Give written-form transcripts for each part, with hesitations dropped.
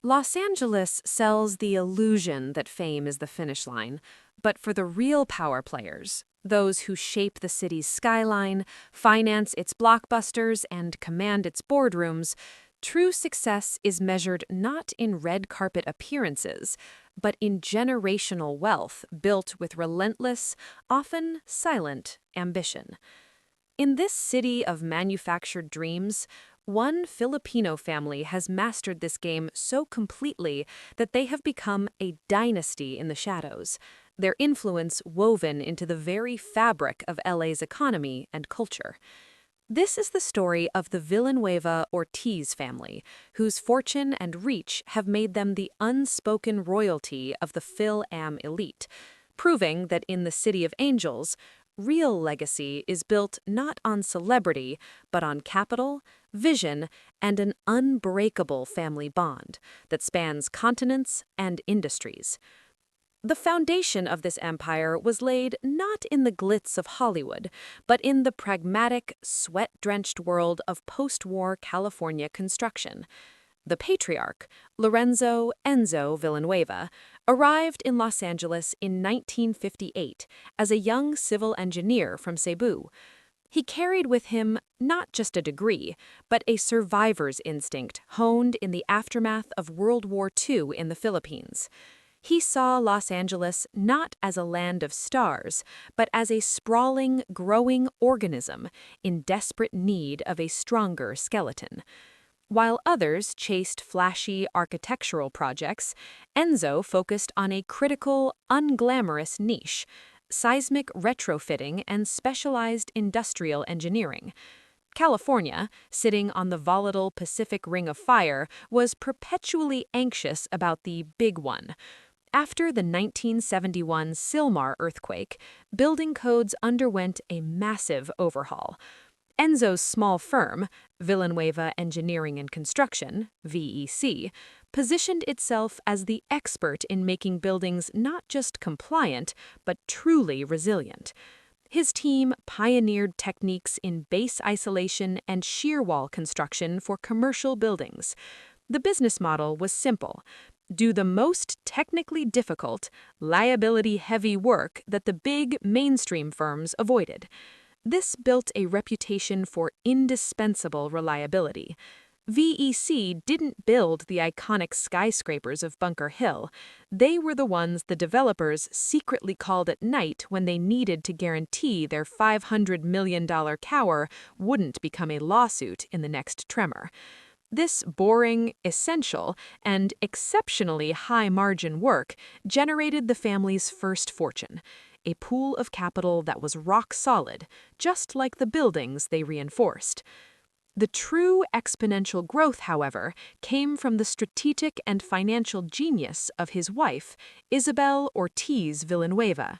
Los Angeles sells the illusion that fame is the finish line, but for the real power players, those who shape the city's skyline, finance its blockbusters, and command its boardrooms, true success is measured not in red carpet appearances, but in generational wealth built with relentless, often silent ambition. In this city of manufactured dreams, one Filipino family has mastered this game so completely that they have become a dynasty in the shadows, their influence woven into the very fabric of LA's economy and culture. This is the story of the Villanueva Ortiz family, whose fortune and reach have made them the unspoken royalty of the Phil-Am elite, proving that in the City of Angels, real legacy is built not on celebrity, but on capital, vision, and an unbreakable family bond that spans continents and industries. The foundation of this empire was laid not in the glitz of Hollywood, but in the pragmatic, sweat-drenched world of post-war California construction. The patriarch, Lorenzo Enzo Villanueva, arrived in Los Angeles in 1958 as a young civil engineer from Cebu. He carried with him not just a degree, but a survivor's instinct honed in the aftermath of World War II in the Philippines. He saw Los Angeles not as a land of stars, but as a sprawling, growing organism in desperate need of a stronger skeleton. While others chased flashy architectural projects, Enzo focused on a critical, unglamorous niche: seismic retrofitting and specialized industrial engineering. California, sitting on the volatile Pacific Ring of Fire, was perpetually anxious about the big one. After the 1971 Sylmar earthquake, building codes underwent a massive overhaul. Enzo's small firm, Villanueva Engineering and Construction, VEC, positioned itself as the expert in making buildings not just compliant, but truly resilient. His team pioneered techniques in base isolation and shear wall construction for commercial buildings. The business model was simple: do the most technically difficult, liability-heavy work that the big mainstream firms avoided. This built a reputation for indispensable reliability. VEC didn't build the iconic skyscrapers of Bunker Hill. They were the ones the developers secretly called at night when they needed to guarantee their $500 million tower wouldn't become a lawsuit in the next tremor. This boring, essential, and exceptionally high-margin work generated the family's first fortune, a pool of capital that was rock solid, just like the buildings they reinforced. The true exponential growth, however, came from the strategic and financial genius of his wife, Isabel Ortiz Villanueva.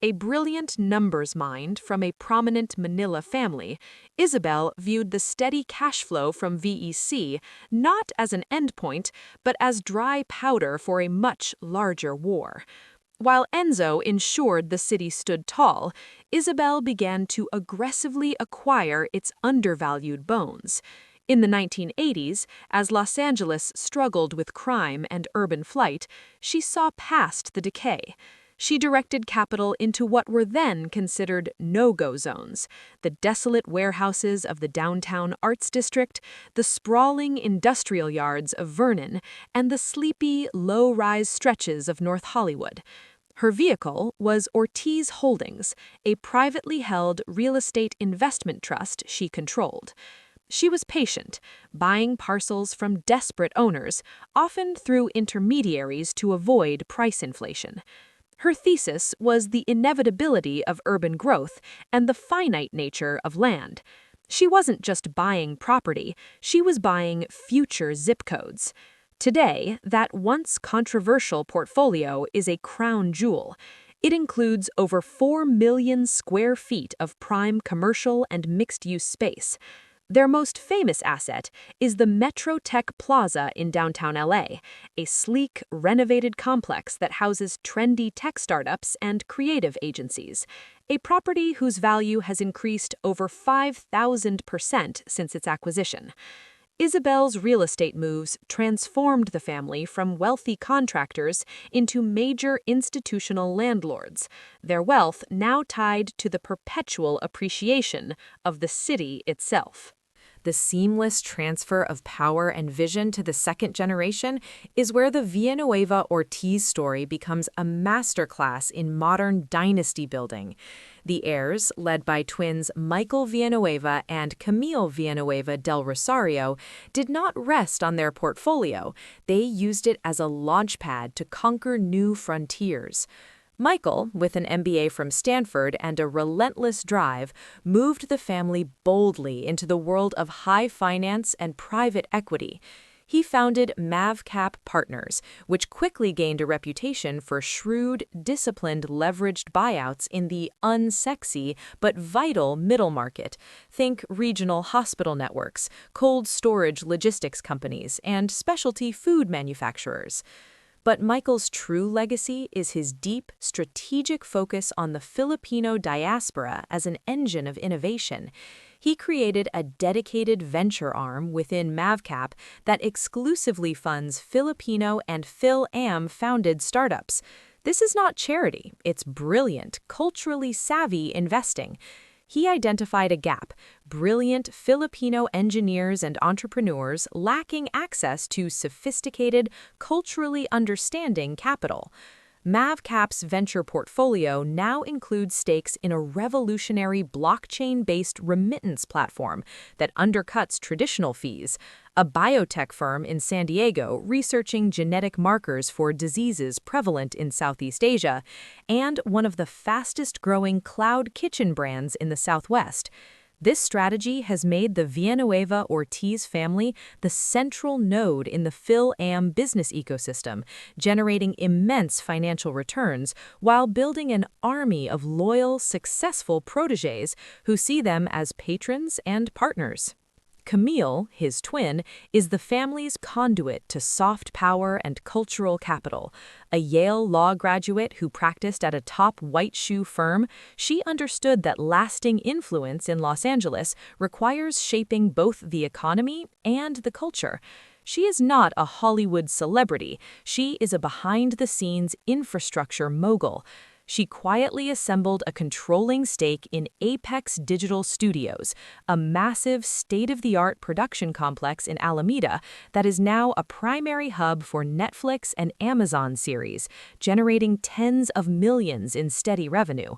A brilliant numbers mind from a prominent Manila family, Isabel viewed the steady cash flow from VEC not as an endpoint, but as dry powder for a much larger war. While Enzo ensured the city stood tall, Isabel began to aggressively acquire its undervalued bones. In the 1980s, as Los Angeles struggled with crime and urban flight, she saw past the decay. She directed capital into what were then considered no-go zones: the desolate warehouses of the downtown arts district, the sprawling industrial yards of Vernon, and the sleepy, low-rise stretches of North Hollywood. Her vehicle was Ortiz Holdings, a privately held real estate investment trust she controlled. She was patient, buying parcels from desperate owners, often through intermediaries to avoid price inflation. Her thesis was the inevitability of urban growth and the finite nature of land. She wasn't just buying property, she was buying future zip codes. Today, that once controversial portfolio is a crown jewel. It includes over 4 million square feet of prime commercial and mixed-use space. Their most famous asset is the MetroTech Plaza in downtown LA, a sleek, renovated complex that houses trendy tech startups and creative agencies, a property whose value has increased over 5,000% since its acquisition. Isabel's real estate moves transformed the family from wealthy contractors into major institutional landlords, their wealth now tied to the perpetual appreciation of the city itself. The seamless transfer of power and vision to the second generation is where the Villanueva Ortiz story becomes a masterclass in modern dynasty building. The heirs, led by twins Michael Villanueva and Camille Villanueva del Rosario, did not rest on their portfolio. They used it as a launchpad to conquer new frontiers. Michael, with an MBA from Stanford and a relentless drive, moved the family boldly into the world of high finance and private equity. He founded MavCap Partners, which quickly gained a reputation for shrewd, disciplined leveraged buyouts in the unsexy but vital middle market. Think regional hospital networks, cold storage logistics companies, and specialty food manufacturers. But Michael's true legacy is his deep, strategic focus on the Filipino diaspora as an engine of innovation. He created a dedicated venture arm within MavCap that exclusively funds Filipino and Phil-Am-founded startups. This is not charity, it's brilliant, culturally savvy investing. He identified a gap: brilliant Filipino engineers and entrepreneurs lacking access to sophisticated, culturally understanding capital. MavCap's venture portfolio now includes stakes in a revolutionary blockchain-based remittance platform that undercuts traditional fees, a biotech firm in San Diego researching genetic markers for diseases prevalent in Southeast Asia, and one of the fastest-growing cloud kitchen brands in the Southwest. This strategy has made the Villanueva Ortiz family the central node in the Phil-Am business ecosystem, generating immense financial returns while building an army of loyal, successful protégés who see them as patrons and partners. Camille, his twin, is the family's conduit to soft power and cultural capital. A Yale law graduate who practiced at a top white shoe firm, she understood that lasting influence in Los Angeles requires shaping both the economy and the culture. She is not a Hollywood celebrity. She is a behind-the-scenes infrastructure mogul. She quietly assembled a controlling stake in Apex Digital Studios, a massive state-of-the-art production complex in Alameda that is now a primary hub for Netflix and Amazon series, generating tens of millions in steady revenue.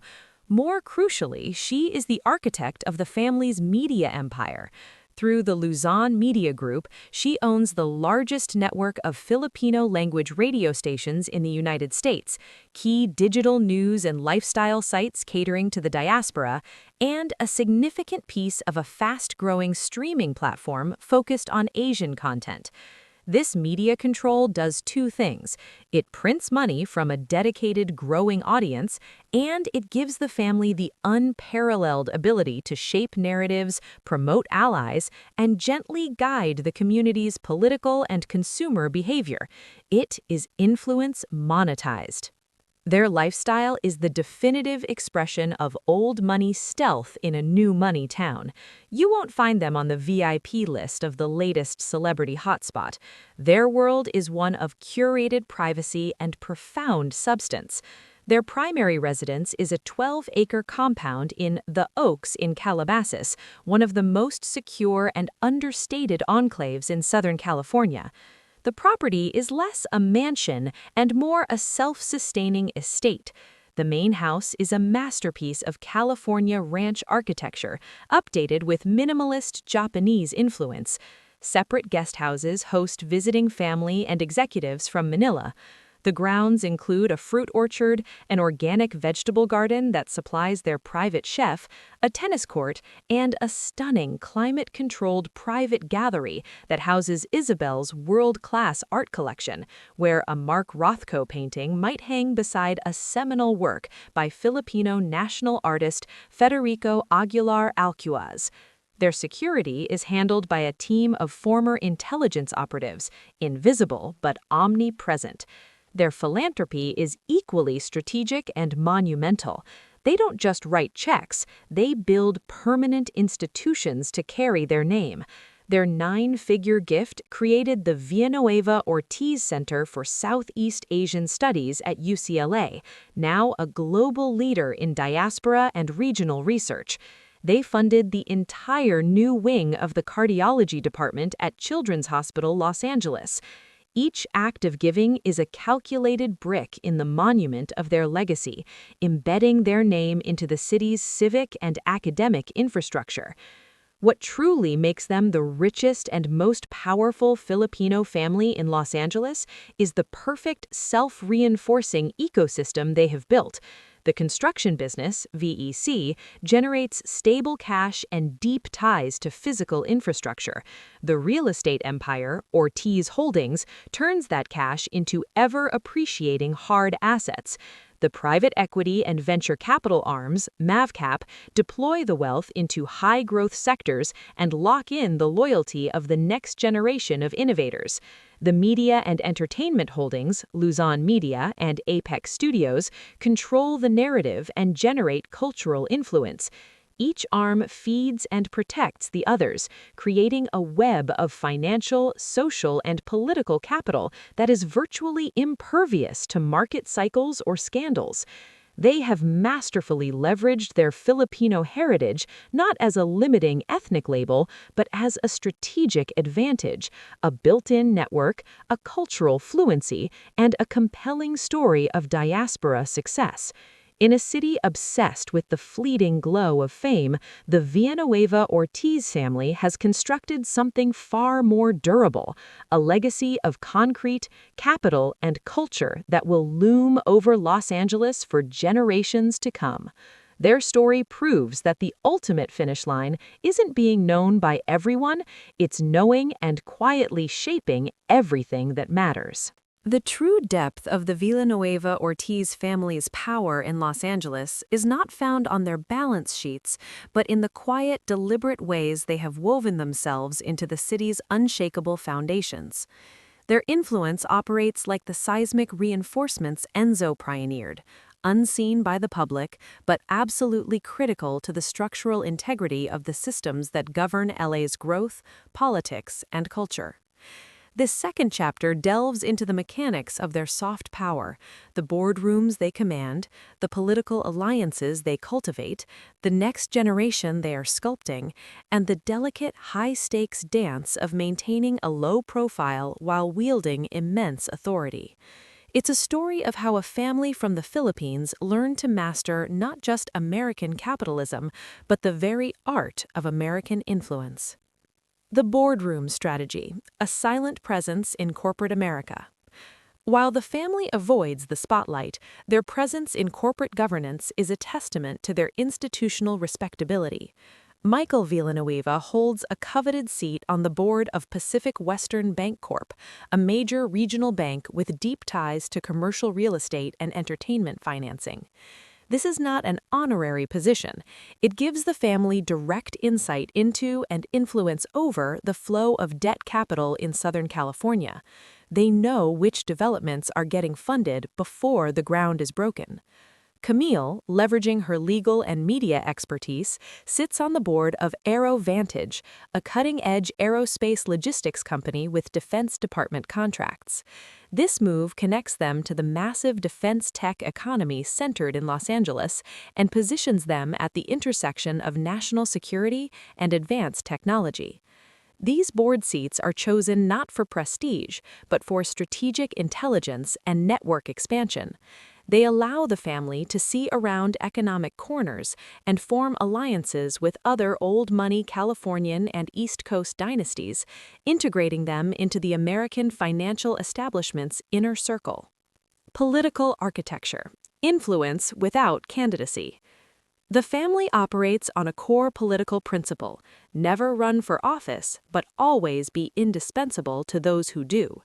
More crucially, she is the architect of the family's media empire. Through the Luzon Media Group, she owns the largest network of Filipino-language radio stations in the United States, key digital news and lifestyle sites catering to the diaspora, and a significant piece of a fast-growing streaming platform focused on Asian content. This media control does two things. It prints money from a dedicated, growing audience, and it gives the family the unparalleled ability to shape narratives, promote allies, and gently guide the community's political and consumer behavior. It is influence monetized. Their lifestyle is the definitive expression of old money stealth in a new money town. You won't find them on the VIP list of the latest celebrity hotspot. Their world is one of curated privacy and profound substance. Their primary residence is a 12-acre compound in The Oaks in Calabasas, one of the most secure and understated enclaves in Southern California. The property is less a mansion and more a self-sustaining estate. The main house is a masterpiece of California ranch architecture, updated with minimalist Japanese influence. Separate guest houses host visiting family and executives from Manila. The grounds include a fruit orchard, an organic vegetable garden that supplies their private chef, a tennis court, and a stunning climate-controlled private gallery that houses Isabel's world-class art collection, where a Mark Rothko painting might hang beside a seminal work by Filipino national artist Federico Aguilar Alcuaz. Their security is handled by a team of former intelligence operatives, invisible but omnipresent. Their philanthropy is equally strategic and monumental. They don't just write checks, they build permanent institutions to carry their name. Their nine-figure gift created the Villanueva Ortiz Center for Southeast Asian Studies at UCLA, now a global leader in diaspora and regional research. They funded the entire new wing of the cardiology department at Children's Hospital Los Angeles. Each act of giving is a calculated brick in the monument of their legacy, embedding their name into the city's civic and academic infrastructure. What truly makes them the richest and most powerful Filipino family in Los Angeles is the perfect self-reinforcing ecosystem they have built. The construction business, VEC, generates stable cash and deep ties to physical infrastructure. The real estate empire, Ortiz Holdings, turns that cash into ever-appreciating hard assets. The private equity and venture capital arms, MavCap, deploy the wealth into high-growth sectors and lock in the loyalty of the next generation of innovators. The media and entertainment holdings, Luzon Media and Apex Studios, control the narrative and generate cultural influence. Each arm feeds and protects the others, creating a web of financial, social, and political capital that is virtually impervious to market cycles or scandals. They have masterfully leveraged their Filipino heritage not as a limiting ethnic label, but as a strategic advantage, a built-in network, a cultural fluency, and a compelling story of diaspora success. In a city obsessed with the fleeting glow of fame, the Villanueva Ortiz family has constructed something far more durable, a legacy of concrete, capital, and culture that will loom over Los Angeles for generations to come. Their story proves that the ultimate finish line isn't being known by everyone, it's knowing and quietly shaping everything that matters. The true depth of the Villanueva Ortiz family's power in Los Angeles is not found on their balance sheets, but in the quiet, deliberate ways they have woven themselves into the city's unshakable foundations. Their influence operates like the seismic reinforcements Enzo pioneered, unseen by the public, but absolutely critical to the structural integrity of the systems that govern LA's growth, politics, and culture. This second chapter delves into the mechanics of their soft power, the boardrooms they command, the political alliances they cultivate, the next generation they are sculpting, and the delicate, high-stakes dance of maintaining a low profile while wielding immense authority. It's a story of how a family from the Philippines learned to master not just American capitalism, but the very art of American influence. The boardroom strategy, a silent presence in corporate America. While the family avoids the spotlight, their presence in corporate governance is a testament to their institutional respectability. Michael Villanueva holds a coveted seat on the board of Pacific Western Bancorp, a major regional bank with deep ties to commercial real estate and entertainment financing. This is not an honorary position. It gives the family direct insight into and influence over the flow of debt capital in Southern California. They know which developments are getting funded before the ground is broken. Camille, leveraging her legal and media expertise, sits on the board of Aero Vantage, a cutting-edge aerospace logistics company with Defense Department contracts. This move connects them to the massive defense tech economy centered in Los Angeles and positions them at the intersection of national security and advanced technology. These board seats are chosen not for prestige, but for strategic intelligence and network expansion. They allow the family to see around economic corners and form alliances with other old-money Californian and East Coast dynasties, integrating them into the American financial establishment's inner circle. Political architecture. Influence without candidacy. The family operates on a core political principle: never run for office, but always be indispensable to those who do.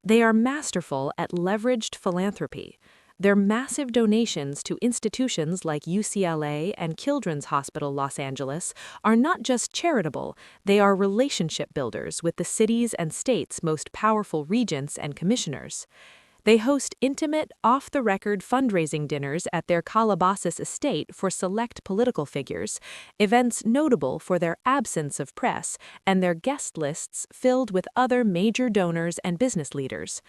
They are masterful at leveraged philanthropy. Their massive donations to institutions like UCLA and Children's Hospital Los Angeles are not just charitable, they are relationship builders with the city's and state's most powerful regents and commissioners. They host intimate, off-the-record fundraising dinners at their Calabasas estate for select political figures, events notable for their absence of press, and their guest lists filled with other major donors and business leaders.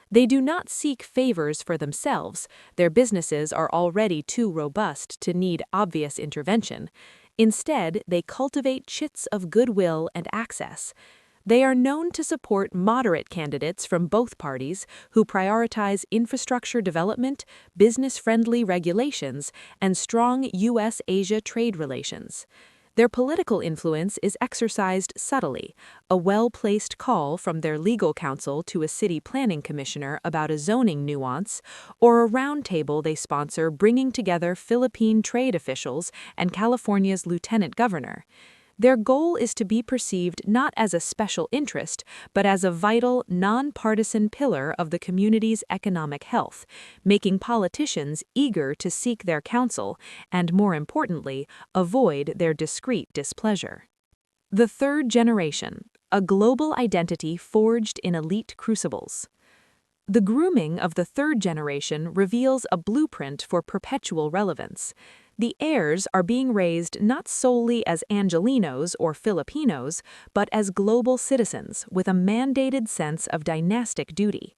They do not seek favors for themselves. Their businesses are already too robust to need obvious intervention. Instead, they cultivate chits of goodwill and access. They are known to support moderate candidates from both parties who prioritize infrastructure development, business-friendly regulations, and strong U.S.-Asia trade relations. Their political influence is exercised subtly, a well-placed call from their legal counsel to a city planning commissioner about a zoning nuance, or a roundtable they sponsor bringing together Philippine trade officials and California's lieutenant governor. Their goal is to be perceived not as a special interest, but as a vital, nonpartisan pillar of the community's economic health, making politicians eager to seek their counsel and, more importantly, avoid their discreet displeasure. The third generation, a global identity forged in elite crucibles. The grooming of the third generation reveals a blueprint for perpetual relevance. The heirs are being raised not solely as Angelenos or Filipinos, but as global citizens with a mandated sense of dynastic duty.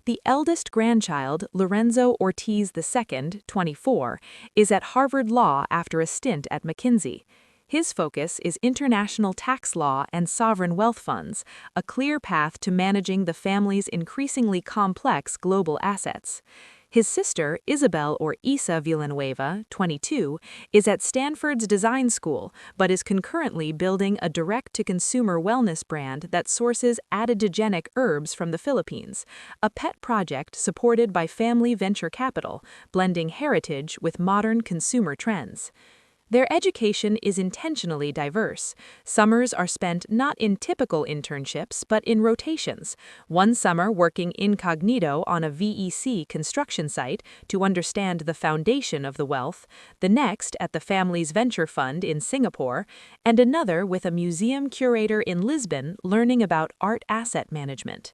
The eldest grandchild, Lorenzo Ortiz II, 24, is at Harvard Law after a stint at McKinsey. His focus is international tax law and sovereign wealth funds, a clear path to managing the family's increasingly complex global assets. His sister, Isabel or Isa Villanueva, 22, is at Stanford's design school, but is concurrently building a direct-to-consumer wellness brand that sources adaptogenic herbs from the Philippines, a pet project supported by family venture capital, blending heritage with modern consumer trends. Their education is intentionally diverse. Summers are spent not in typical internships, but in rotations. One summer working incognito on a VEC construction site to understand the foundation of the wealth, the next at the family's venture fund in Singapore, and another with a museum curator in Lisbon learning about art asset management.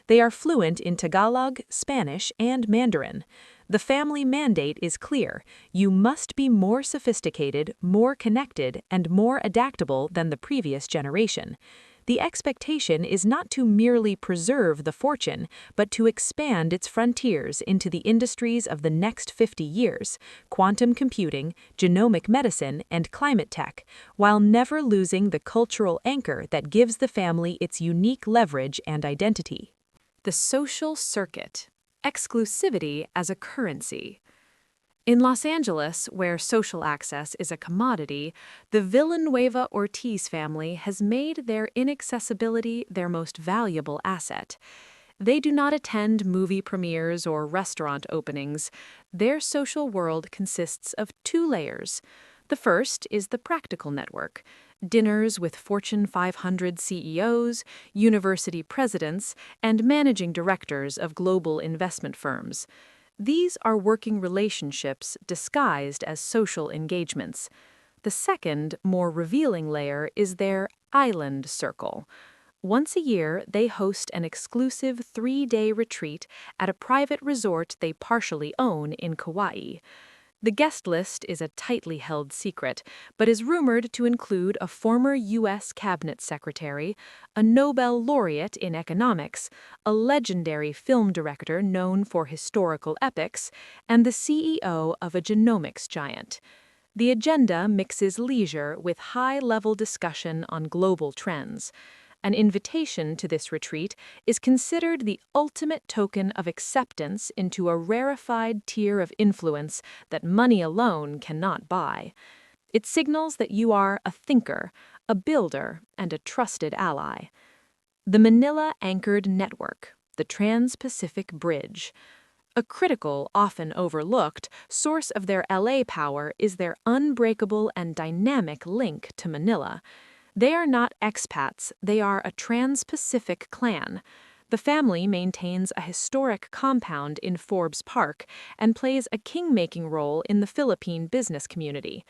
They are fluent in Tagalog, Spanish, and Mandarin. The family mandate is clear: you must be more sophisticated, more connected, and more adaptable than the previous generation. The expectation is not to merely preserve the fortune, but to expand its frontiers into the industries of the next 50 years, quantum computing, genomic medicine, and climate tech, while never losing the cultural anchor that gives the family its unique leverage and identity. The social circuit. Exclusivity as a currency. In Los Angeles, where social access is a commodity, the Villanueva Ortiz family has made their inaccessibility their most valuable asset. They do not attend movie premieres or restaurant openings. Their social world consists of two layers. The first is the practical network: dinners with Fortune 500 CEOs, university presidents, and managing directors of global investment firms. These are working relationships disguised as social engagements. The second, more revealing layer is their island circle. Once a year, they host an exclusive 3-day retreat at a private resort they partially own in Kauai. The guest list is a tightly held secret, but is rumored to include a former U.S. cabinet secretary, a Nobel laureate in economics, a legendary film director known for historical epics, and the CEO of a genomics giant. The agenda mixes leisure with high-level discussion on global trends. An invitation to this retreat is considered the ultimate token of acceptance into a rarefied tier of influence that money alone cannot buy. It signals that you are a thinker, a builder, and a trusted ally. The Manila-anchored network, the Trans-Pacific Bridge. A critical, often overlooked, source of their LA power is their unbreakable and dynamic link to Manila. They are not expats, they are a trans-Pacific clan. The family maintains a historic compound in Forbes Park and plays a king-making role in the Philippine business community.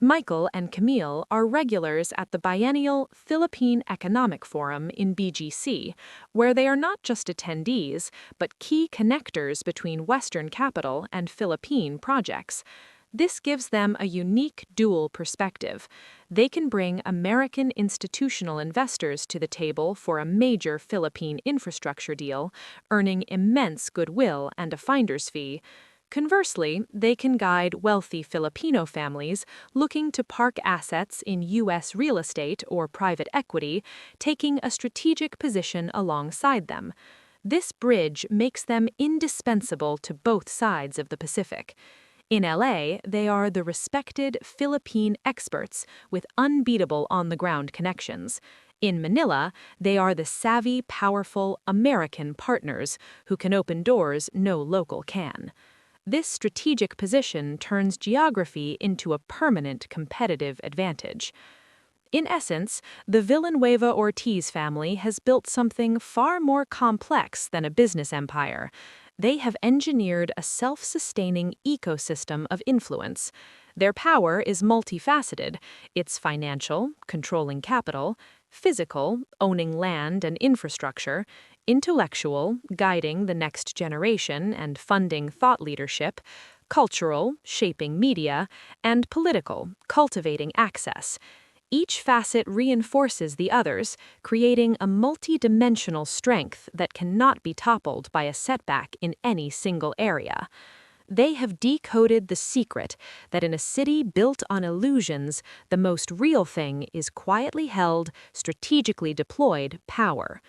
Michael and Camille are regulars at the biennial Philippine Economic Forum in BGC, where they are not just attendees, but key connectors between Western capital and Philippine projects. This gives them a unique dual perspective. They can bring American institutional investors to the table for a major Philippine infrastructure deal, earning immense goodwill and a finder's fee. Conversely, they can guide wealthy Filipino families looking to park assets in U.S. real estate or private equity, taking a strategic position alongside them. This bridge makes them indispensable to both sides of the Pacific. In LA, they are the respected Philippine experts with unbeatable on-the-ground connections. In Manila, they are the savvy, powerful American partners who can open doors no local can. This strategic position turns geography into a permanent competitive advantage. In essence, the Villanueva-Ortiz family has built something far more complex than a business empire. They have engineered a self-sustaining ecosystem of influence. Their power is multifaceted. It's financial, controlling capital; physical, owning land and infrastructure; intellectual, guiding the next generation and funding thought leadership; cultural, shaping media; and political, cultivating access. Each facet reinforces the others, creating a multi-dimensional strength that cannot be toppled by a setback in any single area. They have decoded the secret that in a city built on illusions, the most real thing is quietly held, strategically deployed power.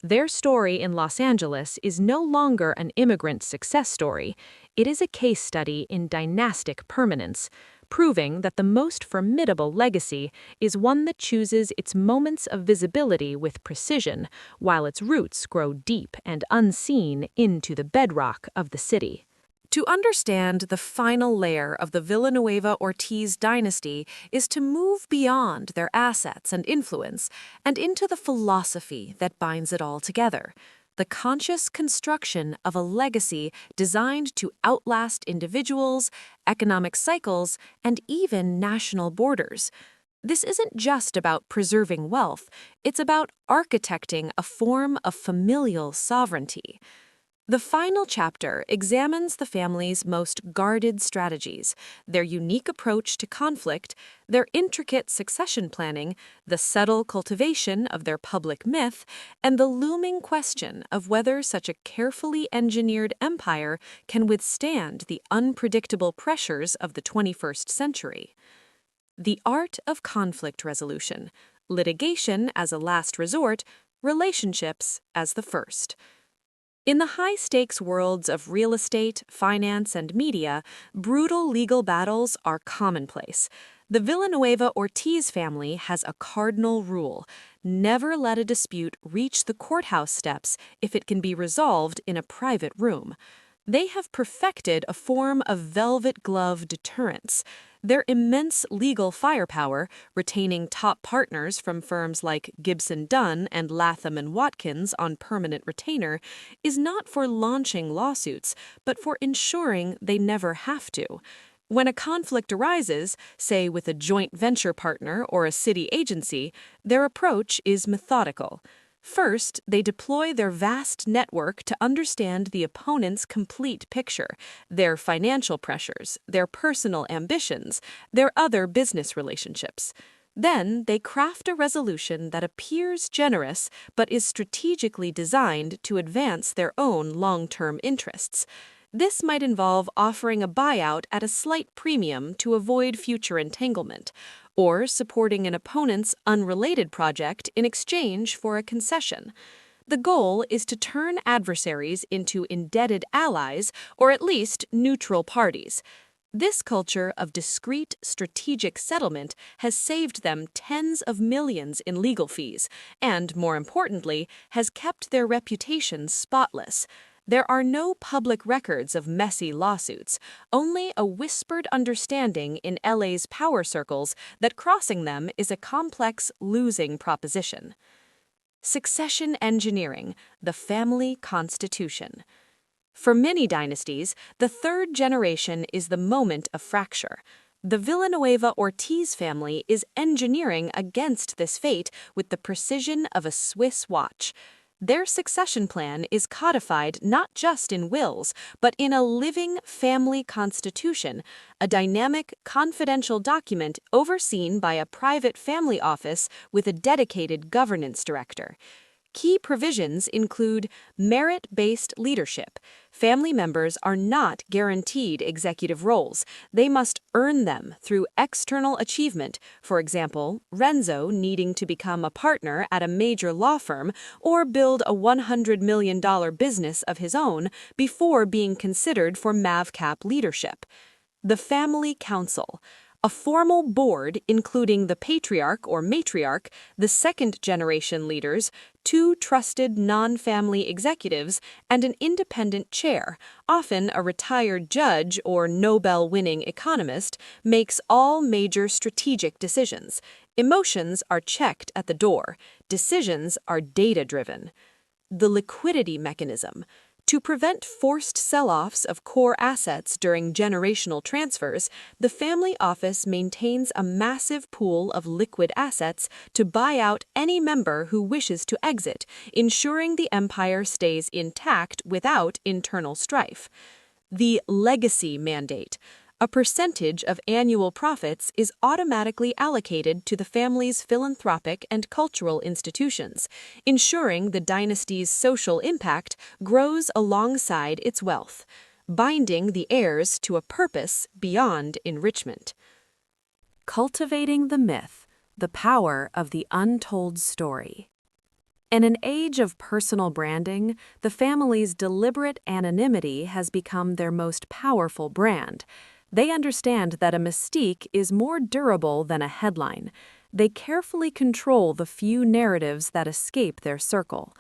Their story in Los Angeles is no longer an immigrant success story. It is a case study in dynastic permanence, proving that the most formidable legacy is one that chooses its moments of visibility with precision, while its roots grow deep and unseen into the bedrock of the city. To understand the final layer of the Villanueva-Ortiz dynasty is to move beyond their assets and influence and into the philosophy that binds it all together, the conscious construction of a legacy designed to outlast individuals, economic cycles, and even national borders. This isn't just about preserving wealth, it's about architecting a form of familial sovereignty. The final chapter examines the family's most guarded strategies, their unique approach to conflict, their intricate succession planning, the subtle cultivation of their public myth, and the looming question of whether such a carefully engineered empire can withstand the unpredictable pressures of the 21st century. The art of conflict resolution, litigation as a last resort, relationships as the first. In the high-stakes worlds of real estate, finance, and media, brutal legal battles are commonplace. The Villanueva-Ortiz family has a cardinal rule: never let a dispute reach the courthouse steps if it can be resolved in a private room. They have perfected a form of velvet glove deterrence. Their immense legal firepower, retaining top partners from firms like Gibson Dunn and Latham and Watkins on permanent retainer, is not for launching lawsuits, but for ensuring they never have to. When a conflict arises, say with a joint venture partner or a city agency, their approach is methodical. First, they deploy their vast network to understand the opponent's complete picture, their financial pressures, their personal ambitions, their other business relationships. Then, they craft a resolution that appears generous but is strategically designed to advance their own long-term interests. This might involve offering a buyout at a slight premium to avoid future entanglement, or supporting an opponent's unrelated project in exchange for a concession. The goal is to turn adversaries into indebted allies or at least neutral parties. This culture of discreet, strategic settlement has saved them tens of millions in legal fees and, more importantly, has kept their reputations spotless. There are no public records of Messi lawsuits, only a whispered understanding in LA's power circles that crossing them is a complex, losing proposition. Succession engineering, the family constitution. For many dynasties, the third generation is the moment of fracture. The Villanueva-Ortiz family is engineering against this fate with the precision of a Swiss watch. Their succession plan is codified not just in wills, but in a living family constitution, a dynamic, confidential document overseen by a private family office with a dedicated governance director. Key provisions include merit-based leadership. Family members are not guaranteed executive roles. They must earn them through external achievement, for example, Renzo needing to become a partner at a major law firm or build a $100 million business of his own before being considered for MAVCAP leadership. The Family Council, a formal board including the patriarch or matriarch, the second-generation leaders, two trusted non-family executives, and an independent chair, often a retired judge or Nobel-winning economist, makes all major strategic decisions. Emotions are checked at the door. Decisions are data-driven. The liquidity mechanism. To prevent forced sell-offs of core assets during generational transfers, the family office maintains a massive pool of liquid assets to buy out any member who wishes to exit, ensuring the empire stays intact without internal strife. The legacy mandate. A percentage of annual profits is automatically allocated to the family's philanthropic and cultural institutions, ensuring the dynasty's social impact grows alongside its wealth, binding the heirs to a purpose beyond enrichment. Cultivating the myth, the power of the untold story. In an age of personal branding, the family's deliberate anonymity has become their most powerful brand. They understand that a mystique is more durable than a headline. They carefully control the few narratives that escape their circle.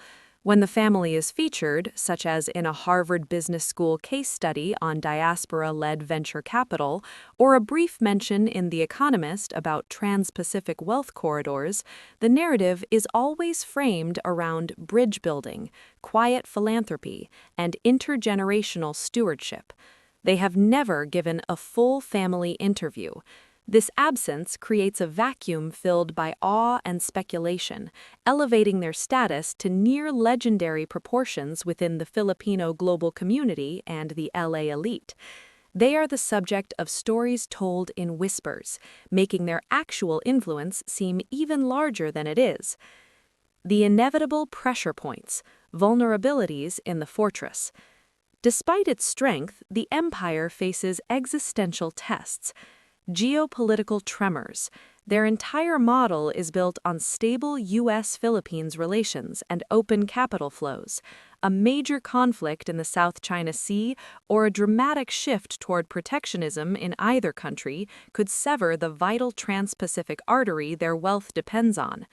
When the family is featured, such as in a Harvard Business School case study on diaspora-led venture capital, or a brief mention in The Economist about trans-Pacific wealth corridors, the narrative is always framed around bridge building, quiet philanthropy, and intergenerational stewardship. They have never given a full family interview. This absence creates a vacuum filled by awe and speculation, elevating their status to near legendary proportions within the Filipino global community and the LA elite. They are the subject of stories told in whispers, making their actual influence seem even larger than it is. The inevitable pressure points, vulnerabilities in the fortress. Despite its strength, the empire faces existential tests. Geopolitical tremors. Their entire model is built on stable U.S.-Philippines relations and open capital flows. A major conflict in the South China Sea or a dramatic shift toward protectionism in either country could sever the vital trans-Pacific artery their wealth depends on.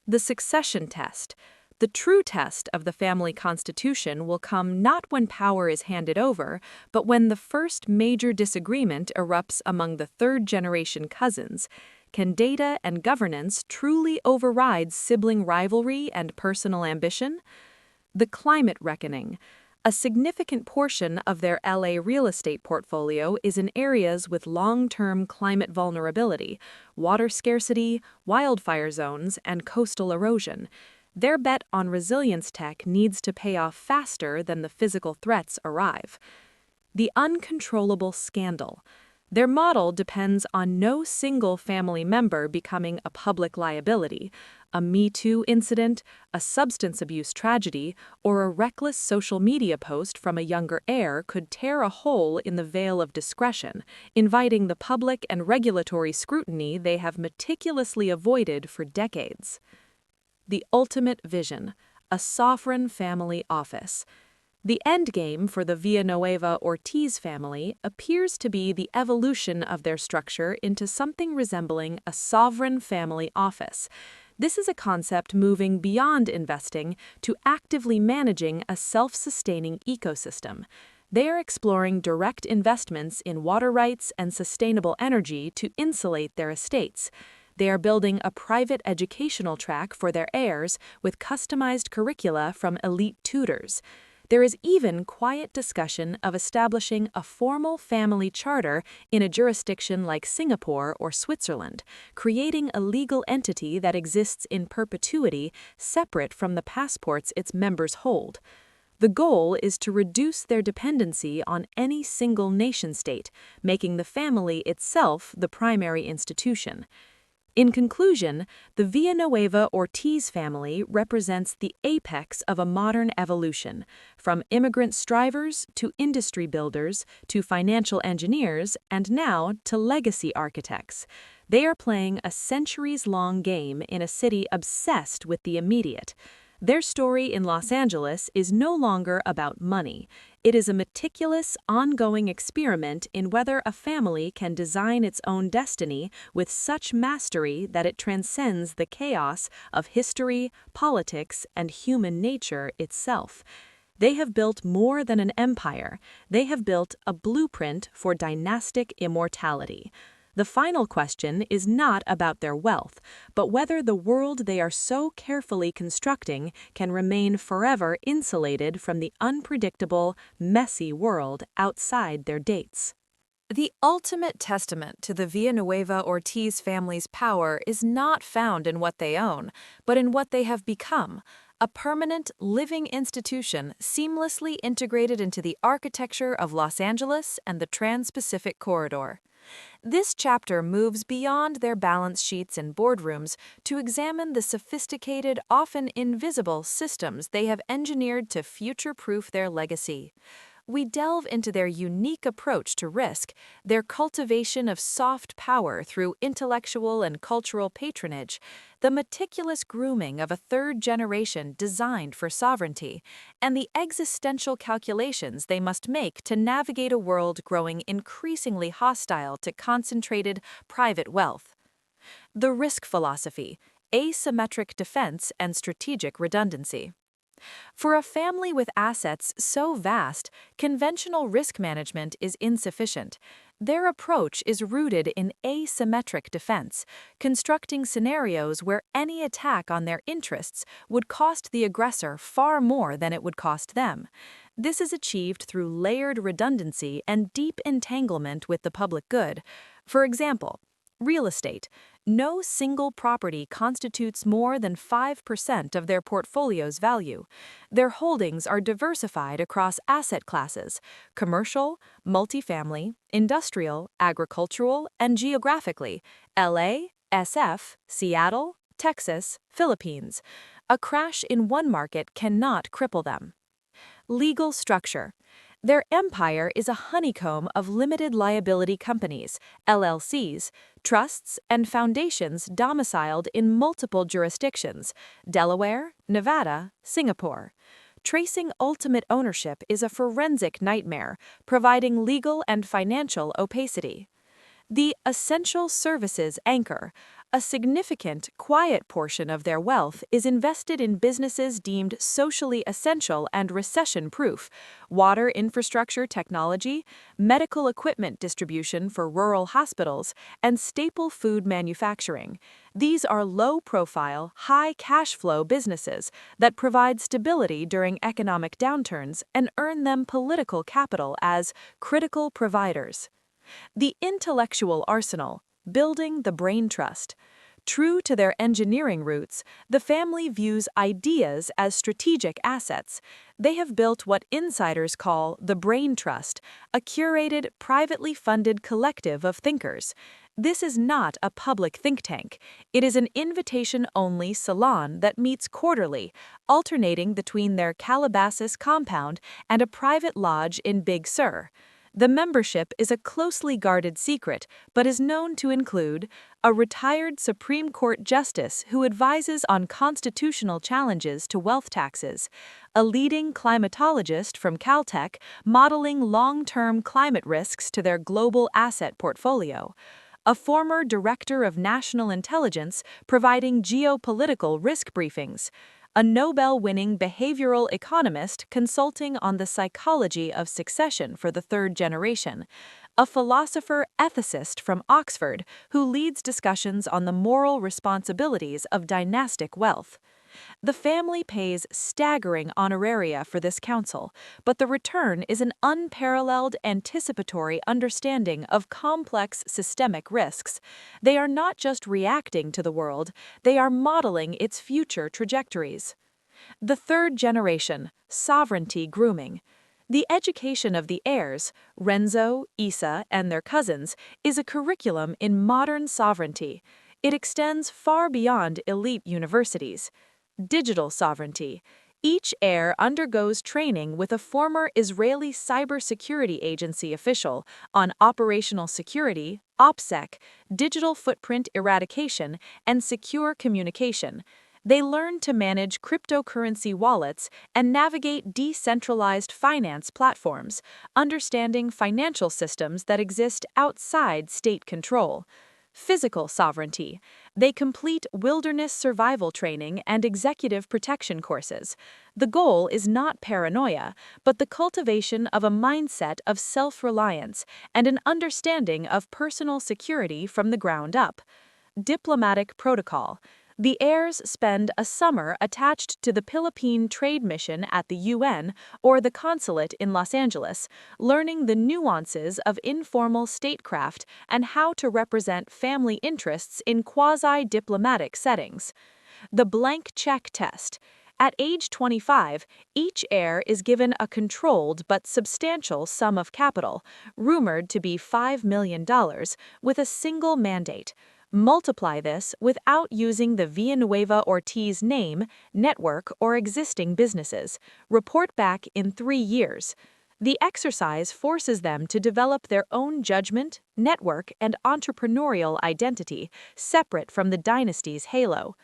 The succession test. The true test of the family constitution will come not when power is handed over, but when the first major disagreement erupts among the third-generation cousins. Can data and governance truly override sibling rivalry and personal ambition? The climate reckoning. A significant portion of their LA real estate portfolio is in areas with long-term climate vulnerability, water scarcity, wildfire zones, and coastal erosion. Their bet on resilience tech needs to pay off faster than the physical threats arrive. The uncontrollable scandal. Their model depends on no single family member becoming a public liability. A Me Too incident, a substance abuse tragedy, or a reckless social media post from a younger heir could tear a hole in the veil of discretion, inviting the public and regulatory scrutiny they have meticulously avoided for decades. The ultimate vision, a sovereign family office. The endgame for the Villanueva-Ortiz family appears to be the evolution of their structure into something resembling a sovereign family office. This is a concept moving beyond investing to actively managing a self-sustaining ecosystem. They are exploring direct investments in water rights and sustainable energy to insulate their estates. They are building a private educational track for their heirs with customized curricula from elite tutors. There is even quiet discussion of establishing a formal family charter in a jurisdiction like Singapore or Switzerland, creating a legal entity that exists in perpetuity, separate from the passports its members hold. The goal is to reduce their dependency on any single nation-state, making the family itself the primary institution. In conclusion, the Villanueva Ortiz family represents the apex of a modern evolution, from immigrant strivers to industry builders to financial engineers and now to legacy architects. They are playing a centuries-long game in a city obsessed with the immediate. Their story in Los Angeles is no longer about money. It is a meticulous, ongoing experiment in whether a family can design its own destiny with such mastery that it transcends the chaos of history, politics, and human nature itself. They have built more than an empire. They have built a blueprint for dynastic immortality. The final question is not about their wealth, but whether the world they are so carefully constructing can remain forever insulated from the unpredictable, messy world outside their dates. The ultimate testament to the Villanueva Ortiz family's power is not found in what they own, but in what they have become, a permanent, living institution seamlessly integrated into the architecture of Los Angeles and the Trans-Pacific Corridor. This chapter moves beyond their balance sheets and boardrooms to examine the sophisticated, often invisible systems they have engineered to future-proof their legacy. We delve into their unique approach to risk, their cultivation of soft power through intellectual and cultural patronage, the meticulous grooming of a third generation designed for sovereignty, and the existential calculations they must make to navigate a world growing increasingly hostile to concentrated private wealth. The risk philosophy, asymmetric defense and strategic redundancy. For a family with assets so vast, conventional risk management is insufficient. Their approach is rooted in asymmetric defense, constructing scenarios where any attack on their interests would cost the aggressor far more than it would cost them. This is achieved through layered redundancy and deep entanglement with the public good. For example, real estate. No single property constitutes more than 5% of their portfolio's value. Their holdings are diversified across asset classes: commercial, multifamily, industrial, agricultural, and geographically: LA, SF, Seattle, Texas, Philippines. A crash in one market cannot cripple them. Legal structure. Their empire is a honeycomb of limited liability companies, LLCs, trusts, and foundations domiciled in multiple jurisdictions: Delaware, Nevada, Singapore. Tracing ultimate ownership is a forensic nightmare, providing legal and financial opacity. The essential services anchor. A significant, quiet portion of their wealth is invested in businesses deemed socially essential and recession-proof: water infrastructure technology, medical equipment distribution for rural hospitals, and staple food manufacturing. These are low-profile, high-cash-flow businesses that provide stability during economic downturns and earn them political capital as critical providers. The intellectual arsenal. Building the brain trust. True to their engineering roots, the family views ideas as strategic assets. They have built what insiders call the brain trust, a curated, privately funded collective of thinkers. This is not a public think tank. It is an invitation-only salon that meets quarterly, alternating between their Calabasas compound and a private lodge in Big Sur. The membership is a closely guarded secret, but is known to include a retired Supreme Court justice who advises on constitutional challenges to wealth taxes, a leading climatologist from Caltech modeling long-term climate risks to their global asset portfolio, a former director of national intelligence providing geopolitical risk briefings, a Nobel-winning behavioral economist consulting on the psychology of succession for the third generation, a philosopher-ethicist from Oxford who leads discussions on the moral responsibilities of dynastic wealth. The family pays staggering honoraria for this counsel, but the return is an unparalleled anticipatory understanding of complex systemic risks. They are not just reacting to the world, they are modeling its future trajectories. The third generation, sovereignty grooming. The education of the heirs, Renzo, Isa, and their cousins, is a curriculum in modern sovereignty. It extends far beyond elite universities. Digital sovereignty. Each heir undergoes training with a former Israeli cybersecurity agency official on operational security, OPSEC, digital footprint eradication, and secure communication. They learn to manage cryptocurrency wallets and navigate decentralized finance platforms, understanding financial systems that exist outside state control. Physical sovereignty. They complete wilderness survival training and executive protection courses. The goal is not paranoia, but the cultivation of a mindset of self-reliance and an understanding of personal security from the ground up. Diplomatic protocol. The heirs spend a summer attached to the Philippine Trade Mission at the UN or the consulate in Los Angeles, learning the nuances of informal statecraft and how to represent family interests in quasi-diplomatic settings. The blank check test. At age 25, each heir is given a controlled but substantial sum of capital, rumored to be $5 million, with a single mandate. Multiply this without using the Villanueva Ortiz name, network, or existing businesses. Report back in 3 years. The exercise forces them to develop their own judgment, network, and entrepreneurial identity, separate from the dynasty's halo.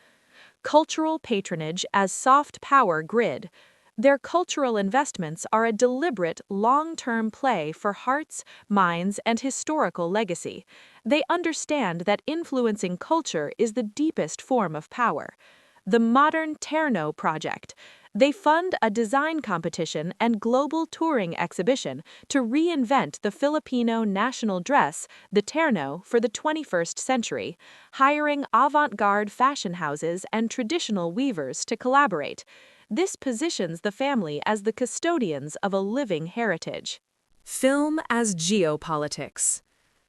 Cultural patronage as soft power grid. Their cultural investments are a deliberate, long-term play for hearts, minds, and historical legacy. They understand that influencing culture is the deepest form of power. The Modern Terno Project. They fund a design competition and global touring exhibition to reinvent the Filipino national dress, the terno, for the 21st century, hiring avant-garde fashion houses and traditional weavers to collaborate. This positions the family as the custodians of a living heritage. Film as geopolitics.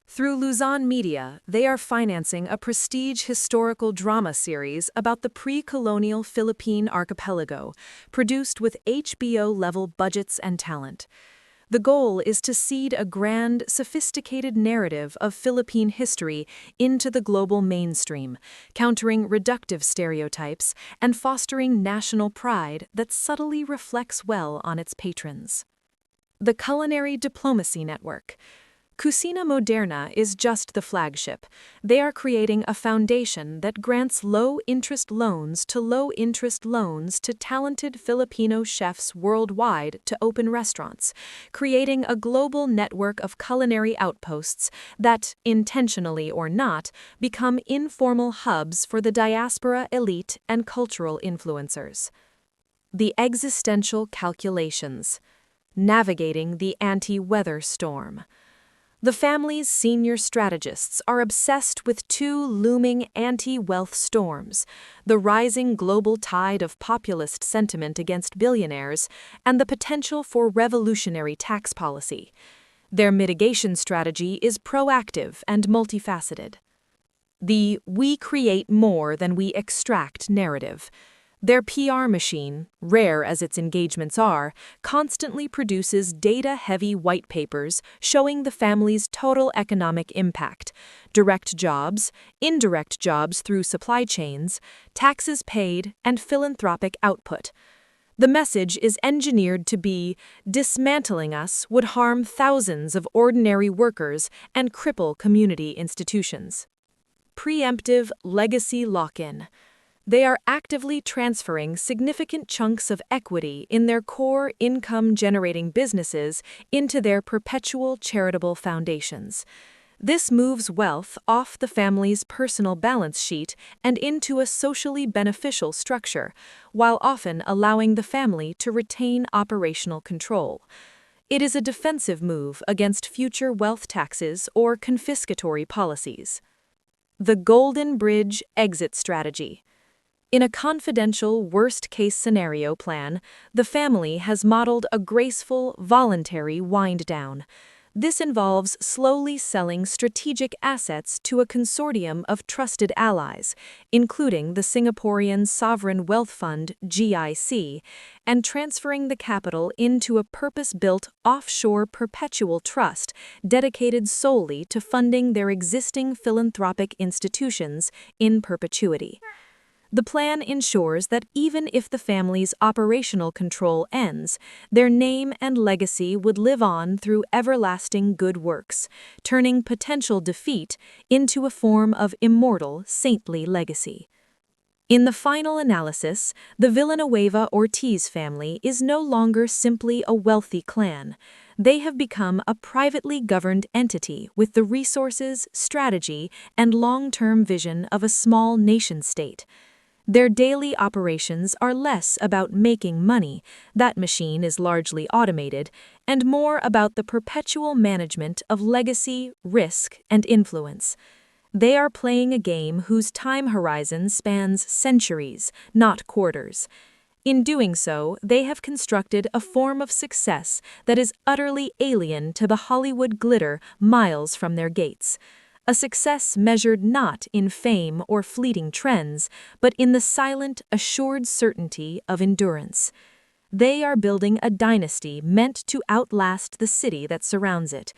Through Luzon Media, they are financing a prestige historical drama series about the pre-colonial Philippine archipelago, produced with HBO-level budgets and talent. The goal is to seed a grand, sophisticated narrative of Philippine history into the global mainstream, countering reductive stereotypes and fostering national pride that subtly reflects well on its patrons. The Culinary Diplomacy Network. Cucina Moderna is just the flagship. They are creating a foundation that grants low-interest loans to talented Filipino chefs worldwide to open restaurants, creating a global network of culinary outposts that, intentionally or not, become informal hubs for the diaspora elite and cultural influencers. The Existential Calculations. Navigating the Anti-Weather Storm. The family's senior strategists are obsessed with two looming anti-wealth storms: the rising global tide of populist sentiment against billionaires and the potential for revolutionary tax policy. Their mitigation strategy is proactive and multifaceted. The "we create more than we extract" narrative. Their PR machine, rare as its engagements are, constantly produces data-heavy white papers showing the family's total economic impact: direct jobs, indirect jobs through supply chains, taxes paid, and philanthropic output. The message is engineered to be, dismantling us would harm thousands of ordinary workers and cripple community institutions. Preemptive legacy lock-in. They are actively transferring significant chunks of equity in their core income-generating businesses into their perpetual charitable foundations. This moves wealth off the family's personal balance sheet and into a socially beneficial structure, while often allowing the family to retain operational control. It is a defensive move against future wealth taxes or confiscatory policies. The Golden Bridge Exit Strategy. In a confidential worst-case scenario plan, the family has modeled a graceful, voluntary wind-down. This involves slowly selling strategic assets to a consortium of trusted allies, including the Singaporean Sovereign Wealth Fund (GIC), and transferring the capital into a purpose-built offshore perpetual trust dedicated solely to funding their existing philanthropic institutions in perpetuity. The plan ensures that even if the family's operational control ends, their name and legacy would live on through everlasting good works, turning potential defeat into a form of immortal, saintly legacy. In the final analysis, the Villanueva-Ortiz family is no longer simply a wealthy clan. They have become a privately governed entity with the resources, strategy, and long-term vision of a small nation-state. Their daily operations are less about making money, that machine is largely automated, and more about the perpetual management of legacy, risk, and influence. They are playing a game whose time horizon spans centuries, not quarters. In doing so, they have constructed a form of success that is utterly alien to the Hollywood glitter miles from their gates. A success measured not in fame or fleeting trends, but in the silent, assured certainty of endurance. They are building a dynasty meant to outlast the city that surrounds it,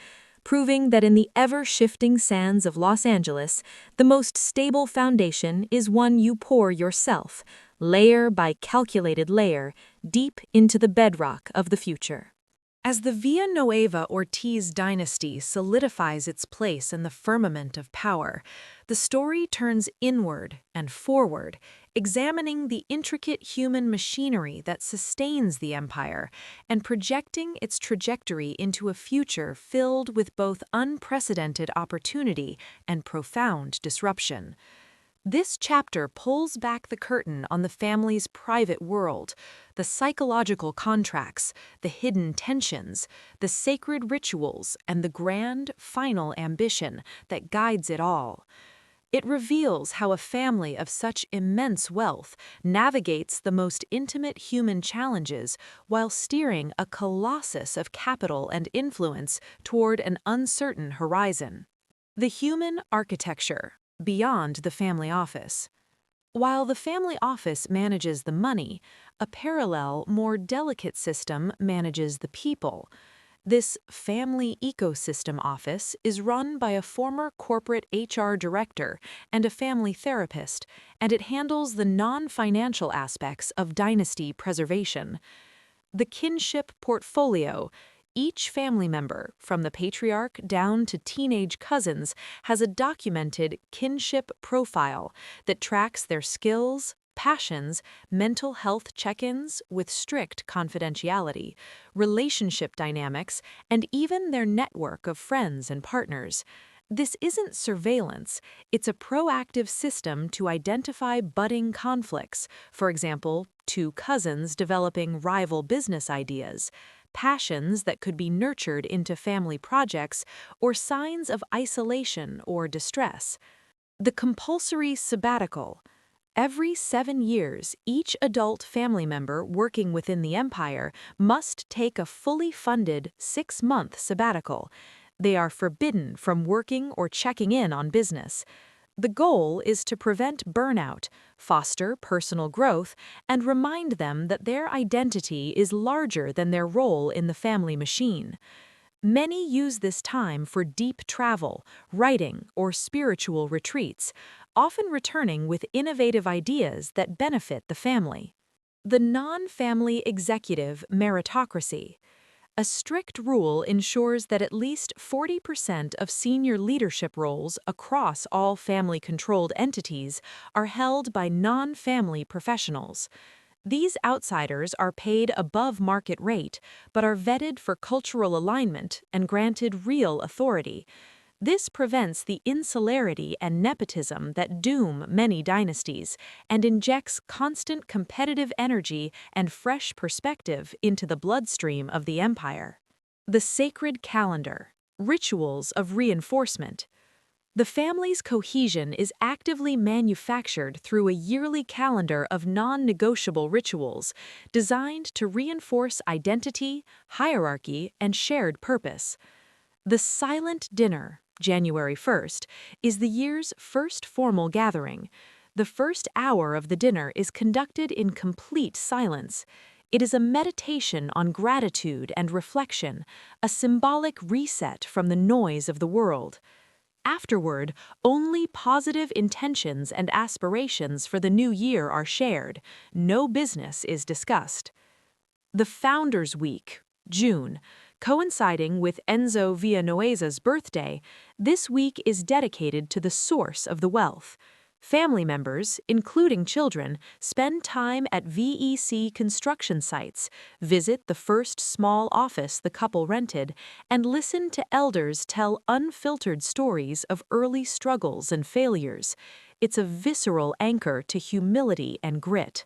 proving that in the ever-shifting sands of Los Angeles, the most stable foundation is one you pour yourself, layer by calculated layer, deep into the bedrock of the future. As the Villanueva-Ortiz dynasty solidifies its place in the firmament of power, the story turns inward and forward, examining the intricate human machinery that sustains the empire and projecting its trajectory into a future filled with both unprecedented opportunity and profound disruption. This chapter pulls back the curtain on the family's private world, the psychological contracts, the hidden tensions, the sacred rituals, and the grand, final ambition that guides it all. It reveals how a family of such immense wealth navigates the most intimate human challenges while steering a colossus of capital and influence toward an uncertain horizon. The human architecture beyond the family office. While the family office manages the money, a parallel, more delicate system manages the people. This family ecosystem office is run by a former corporate HR director and a family therapist, and it handles the non-financial aspects of dynasty preservation. The kinship portfolio. Each family member, from the patriarch down to teenage cousins, has a documented kinship profile that tracks their skills, passions, mental health check-ins with strict confidentiality, relationship dynamics, and even their network of friends and partners. This isn't surveillance, it's a proactive system to identify budding conflicts, for example, two cousins developing rival business ideas, passions that could be nurtured into family projects, or signs of isolation or distress. The compulsory sabbatical. Every 7 years, each adult family member working within the empire must take a fully funded 6-month sabbatical. They are forbidden from working or checking in on business. The goal is to prevent burnout, foster personal growth, and remind them that their identity is larger than their role in the family machine. Many use this time for deep travel, writing, or spiritual retreats, often returning with innovative ideas that benefit the family. The non-family executive meritocracy. A strict rule ensures that at least 40% of senior leadership roles across all family-controlled entities are held by non-family professionals. These outsiders are paid above market rate, but are vetted for cultural alignment and granted real authority. This prevents the insularity and nepotism that doom many dynasties and injects constant competitive energy and fresh perspective into the bloodstream of the empire. The sacred calendar, rituals of reinforcement. The family's cohesion is actively manufactured through a yearly calendar of non-negotiable rituals designed to reinforce identity, hierarchy, and shared purpose. The silent dinner, January 1st, is the year's first formal gathering. The first hour of the dinner is conducted in complete silence. It is a meditation on gratitude and reflection, a symbolic reset from the noise of the world. Afterward, only positive intentions and aspirations for the new year are shared. No business is discussed. The Founders' Week, June, coinciding with Enzo Villanueza's birthday, this week is dedicated to the source of the wealth. Family members, including children, spend time at VEC construction sites, visit the first small office the couple rented, and listen to elders tell unfiltered stories of early struggles and failures. It's a visceral anchor to humility and grit.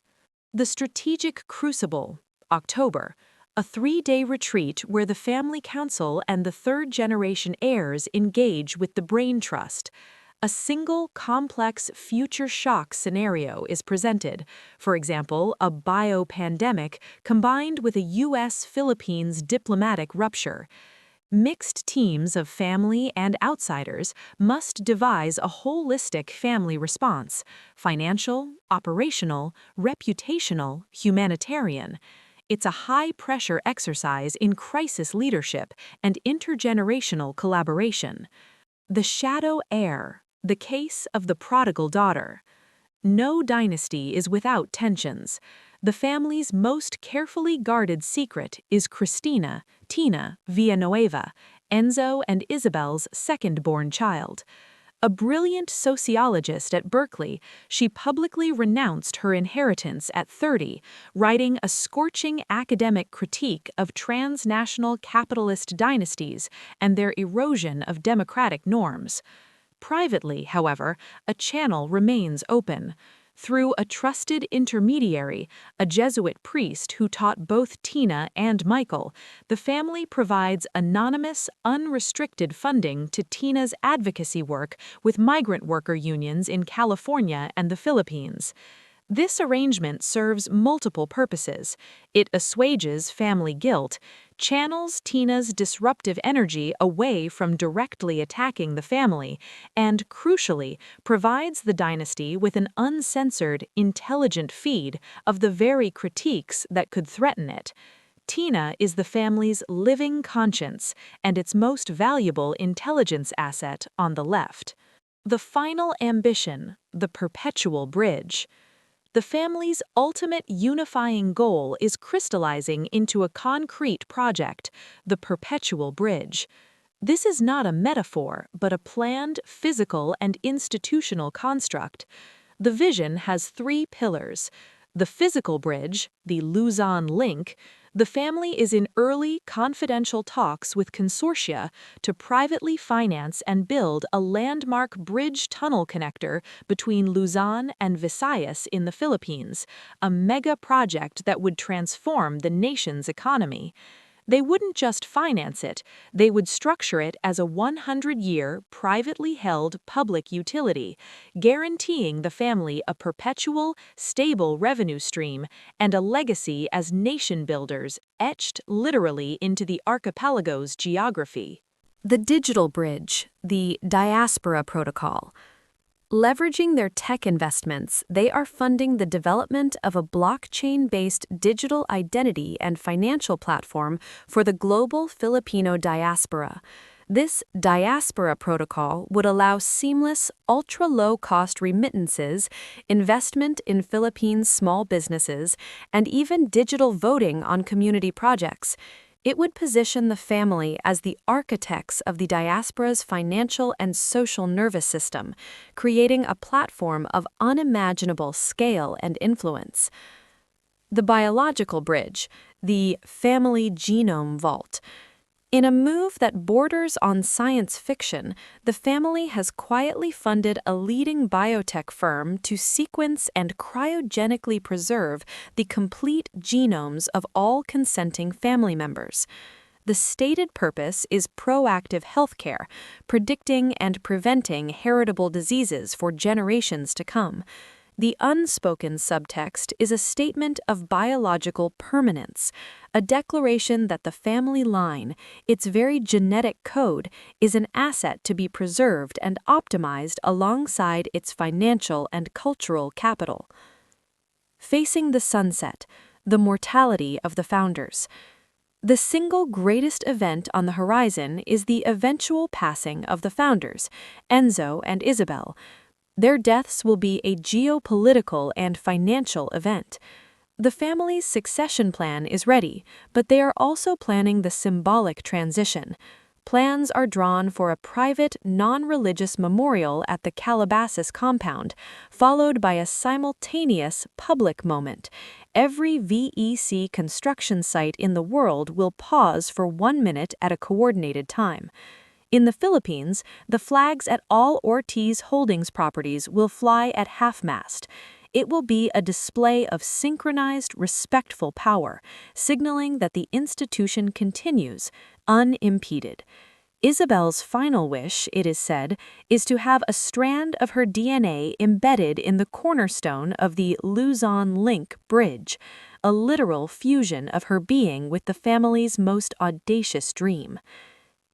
The Strategic Crucible, October, a 3-day retreat where the family council and the third-generation heirs engage with the brain trust. A single complex future shock scenario is presented, for example, a biopandemic combined with a U.S.-Philippines diplomatic rupture. Mixed teams of family and outsiders must devise a holistic family response: financial, operational, reputational, humanitarian. It's a high-pressure exercise in crisis leadership and intergenerational collaboration. The Shadow Heir, the case of the prodigal daughter. No dynasty is without tensions. The family's most carefully guarded secret is Cristina, Tina Villanueva, Enzo and Isabel's second-born child. A brilliant sociologist at Berkeley, she publicly renounced her inheritance at 30, writing a scorching academic critique of transnational capitalist dynasties and their erosion of democratic norms. Privately, however, a channel remains open. Through a trusted intermediary, a Jesuit priest who taught both Tina and Michael, the family provides anonymous, unrestricted funding to Tina's advocacy work with migrant worker unions in California and the Philippines. This arrangement serves multiple purposes. It assuages family guilt, channels Tina's disruptive energy away from directly attacking the family, and, crucially, provides the dynasty with an uncensored, intelligent feed of the very critiques that could threaten it. Tina is the family's living conscience and its most valuable intelligence asset on the left. The final ambition, the perpetual bridge. The family's ultimate unifying goal is crystallizing into a concrete project, the perpetual bridge. This is not a metaphor, but a planned, physical, and institutional construct. The vision has 3 pillars. The physical bridge, the Luzon link. The family is in early, confidential talks with consortia to privately finance and build a landmark bridge tunnel connector between Luzon and Visayas in the Philippines, a mega project that would transform the nation's economy. They wouldn't just finance it, they would structure it as a 100-year, privately held public utility, guaranteeing the family a perpetual, stable revenue stream and a legacy as nation builders etched literally into the archipelago's geography. The digital bridge, the diaspora protocol. Leveraging their tech investments, they are funding the development of a blockchain-based digital identity and financial platform for the global Filipino diaspora. This diaspora protocol would allow seamless, ultra-low-cost remittances, investment in Philippines small businesses, and even digital voting on community projects. It would position the family as the architects of the diaspora's financial and social nervous system, creating a platform of unimaginable scale and influence. The biological bridge, the family genome vault. In a move that borders on science fiction, the family has quietly funded a leading biotech firm to sequence and cryogenically preserve the complete genomes of all consenting family members. The stated purpose is proactive healthcare, predicting and preventing heritable diseases for generations to come. The unspoken subtext is a statement of biological permanence, a declaration that the family line, its very genetic code, is an asset to be preserved and optimized alongside its financial and cultural capital. Facing the sunset, the mortality of the founders. The single greatest event on the horizon is the eventual passing of the founders, Enzo and Isabel. Their deaths will be a geopolitical and financial event. The family's succession plan is ready, but they are also planning the symbolic transition. Plans are drawn for a private, non-religious memorial at the Calabasas compound, followed by a simultaneous public moment. Every VEC construction site in the world will pause for 1 minute at a coordinated time. In the Philippines, the flags at all Ortiz Holdings properties will fly at half-mast. It will be a display of synchronized, respectful power, signaling that the institution continues, unimpeded. Isabel's final wish, it is said, is to have a strand of her DNA embedded in the cornerstone of the Luzon Link Bridge, a literal fusion of her being with the family's most audacious dream.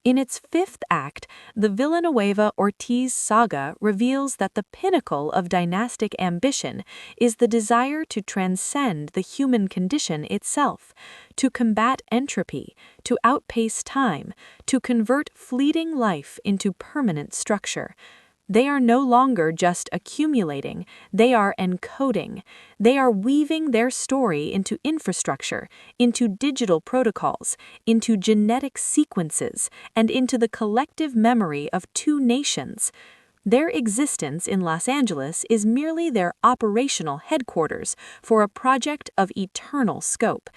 In its fifth act, the Villanueva-Ortiz saga reveals that the pinnacle of dynastic ambition is the desire to transcend the human condition itself, to combat entropy, to outpace time, to convert fleeting life into permanent structure. They are no longer just accumulating, they are encoding. They are weaving their story into infrastructure, into digital protocols, into genetic sequences, and into the collective memory of 2 nations. Their existence in Los Angeles is merely their operational headquarters for a project of eternal scope.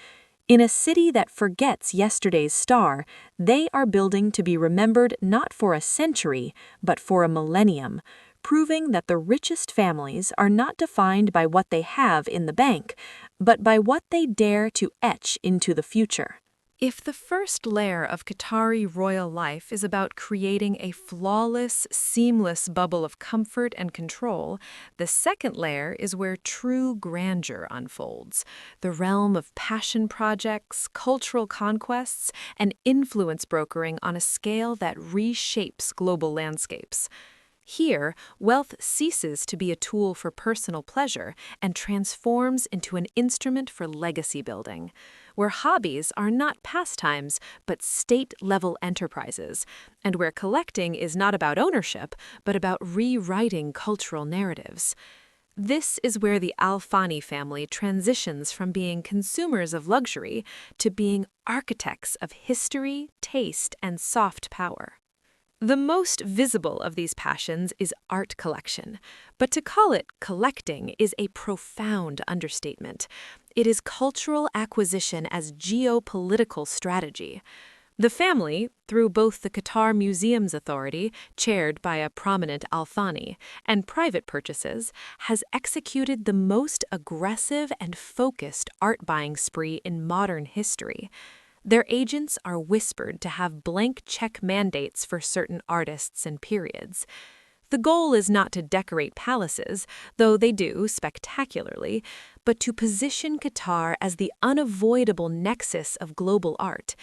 In a city that forgets yesterday's star, they are building to be remembered not for a century, but for a millennium, proving that the richest families are not defined by what they have in the bank, but by what they dare to etch into the future. If the first layer of Qatari royal life is about creating a flawless, seamless bubble of comfort and control, the second layer is where true grandeur unfolds, the realm of passion projects, cultural conquests, and influence brokering on a scale that reshapes global landscapes. Here, wealth ceases to be a tool for personal pleasure and transforms into an instrument for legacy building, where hobbies are not pastimes but state-level enterprises, and where collecting is not about ownership but about rewriting cultural narratives. This is where the Al-Fani family transitions from being consumers of luxury to being architects of history, taste, and soft power. The most visible of these passions is art collection, but to call it collecting is a profound understatement. It is cultural acquisition as geopolitical strategy. The family, through both the Qatar Museums Authority, chaired by a prominent Al-Thani, and private purchases, has executed the most aggressive and focused art-buying spree in modern history. Their agents are whispered to have blank check mandates for certain artists and periods. The goal is not to decorate palaces, though they do spectacularly, but to position Qatar as the unavoidable nexus of global art.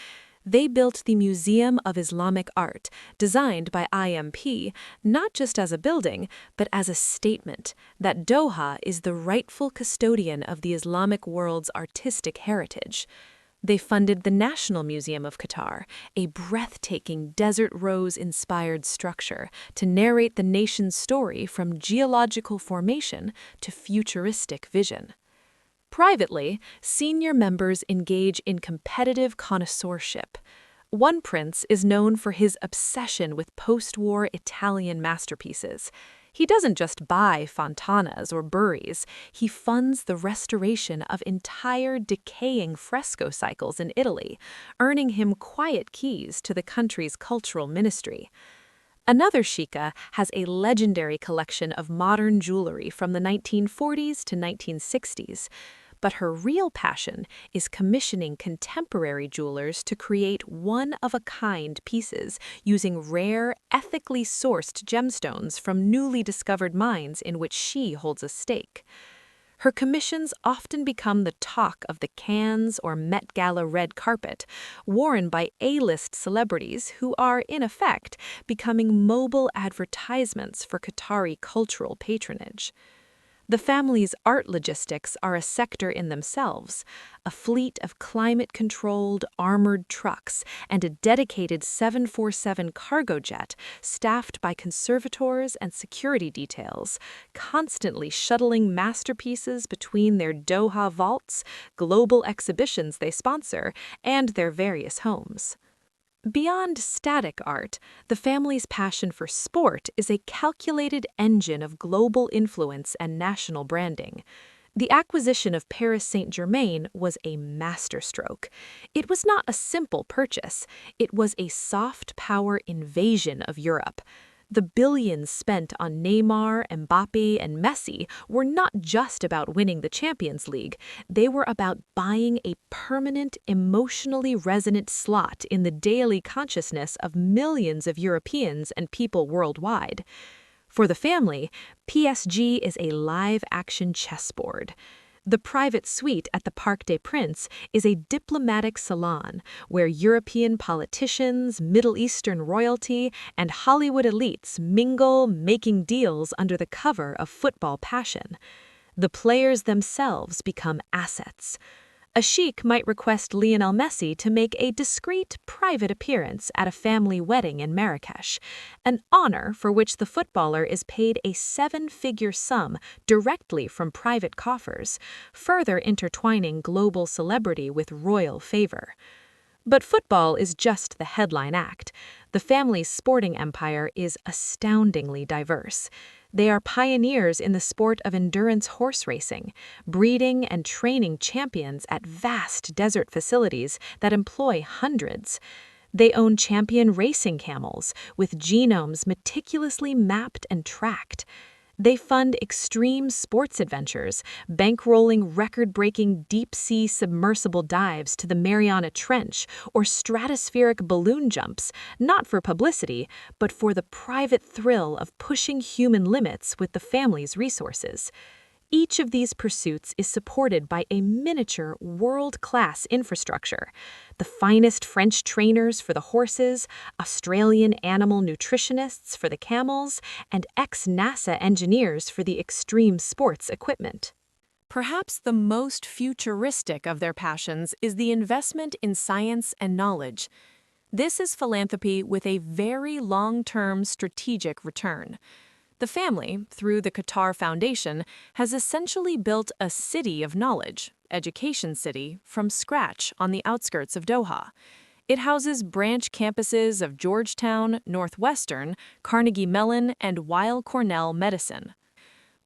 They built the Museum of Islamic Art, designed by IMP, not just as a building, but as a statement that Doha is the rightful custodian of the Islamic world's artistic heritage. They funded the National Museum of Qatar, a breathtaking desert rose-inspired structure to narrate the nation's story from geological formation to futuristic vision. Privately, senior members engage in competitive connoisseurship. One prince is known for his obsession with post-war Italian masterpieces. He doesn't just buy fontanas or buries, he funds the restoration of entire decaying fresco cycles in Italy, earning him quiet keys to the country's cultural ministry. Another Sheikah has a legendary collection of modern jewelry from the 1940s to 1960s, But her real passion is commissioning contemporary jewelers to create one-of-a-kind pieces using rare, ethically sourced gemstones from newly discovered mines in which she holds a stake. Her commissions often become the talk of the Cannes or Met Gala red carpet, worn by A-list celebrities who are, in effect, becoming mobile advertisements for Qatari cultural patronage. The family's art logistics are a sector in themselves, a fleet of climate-controlled, armored trucks and a dedicated 747 cargo jet staffed by conservators and security details, constantly shuttling masterpieces between their Doha vaults, global exhibitions they sponsor, and their various homes. Beyond static art, the family's passion for sport is a calculated engine of global influence and national branding. The acquisition of Paris Saint-Germain was a masterstroke. It was not a simple purchase, it was a soft power invasion of Europe. The billions spent on Neymar, Mbappé, and Messi were not just about winning the Champions League. They were about buying a permanent, emotionally resonant slot in the daily consciousness of millions of Europeans and people worldwide. For the family, PSG is a live-action chessboard. The private suite at the Parc des Princes is a diplomatic salon where European politicians, Middle Eastern royalty, and Hollywood elites mingle, making deals under the cover of football passion. The players themselves become assets. A sheik might request Lionel Messi to make a discreet, private appearance at a family wedding in Marrakesh, an honor for which the footballer is paid a seven-figure sum directly from private coffers, further intertwining global celebrity with royal favor. But football is just the headline act. The family's sporting empire is astoundingly diverse. They are pioneers in the sport of endurance horse racing, breeding and training champions at vast desert facilities that employ hundreds. They own champion racing camels, with genomes meticulously mapped and tracked. They fund extreme sports adventures, bankrolling record-breaking deep-sea submersible dives to the Mariana Trench or stratospheric balloon jumps, not for publicity, but for the private thrill of pushing human limits with the family's resources. Each of these pursuits is supported by a miniature, world-class infrastructure. The finest French trainers for the horses, Australian animal nutritionists for the camels, and ex-NASA engineers for the extreme sports equipment. Perhaps the most futuristic of their passions is the investment in science and knowledge. This is philanthropy with a very long-term strategic return. The family, through the Qatar Foundation, has essentially built a city of knowledge, Education City, from scratch on the outskirts of Doha. It houses branch campuses of Georgetown, Northwestern, Carnegie Mellon, and Weill Cornell Medicine.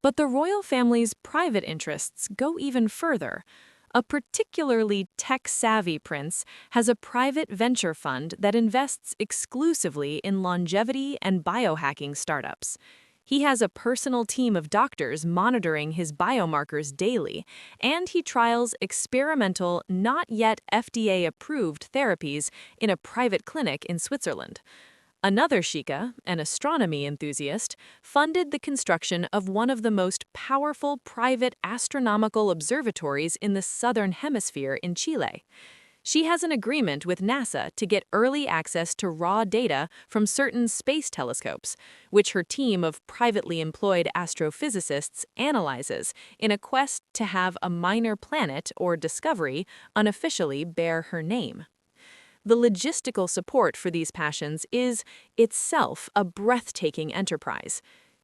But the royal family's private interests go even further. A particularly tech-savvy prince has a private venture fund that invests exclusively in longevity and biohacking startups. He has a personal team of doctors monitoring his biomarkers daily, and he trials experimental, not yet FDA-approved therapies in a private clinic in Switzerland. Another Sheikah, an astronomy enthusiast, funded the construction of one of the most powerful private astronomical observatories in the southern hemisphere in Chile. She has an agreement with NASA to get early access to raw data from certain space telescopes, which her team of privately employed astrophysicists analyzes in a quest to have a minor planet or discovery unofficially bear her name. The logistical support for these passions is, itself, a breathtaking enterprise.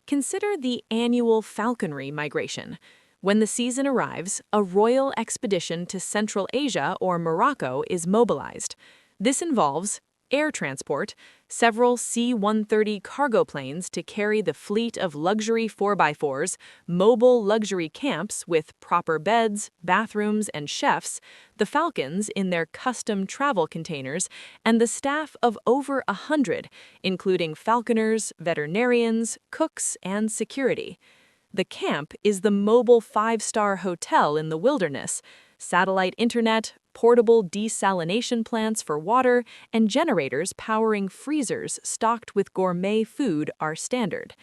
Consider the annual falconry migration. When the season arrives, a royal expedition to Central Asia or Morocco is mobilized. This involves air transport, several C-130 cargo planes to carry the fleet of luxury 4x4s, mobile luxury camps with proper beds, bathrooms, and chefs, the falcons in their custom travel containers, and the staff of over 100, including falconers, veterinarians, cooks, and security. The camp is the mobile five-star hotel in the wilderness. Satellite internet, portable desalination plants for water, and generators powering freezers stocked with gourmet food are standard.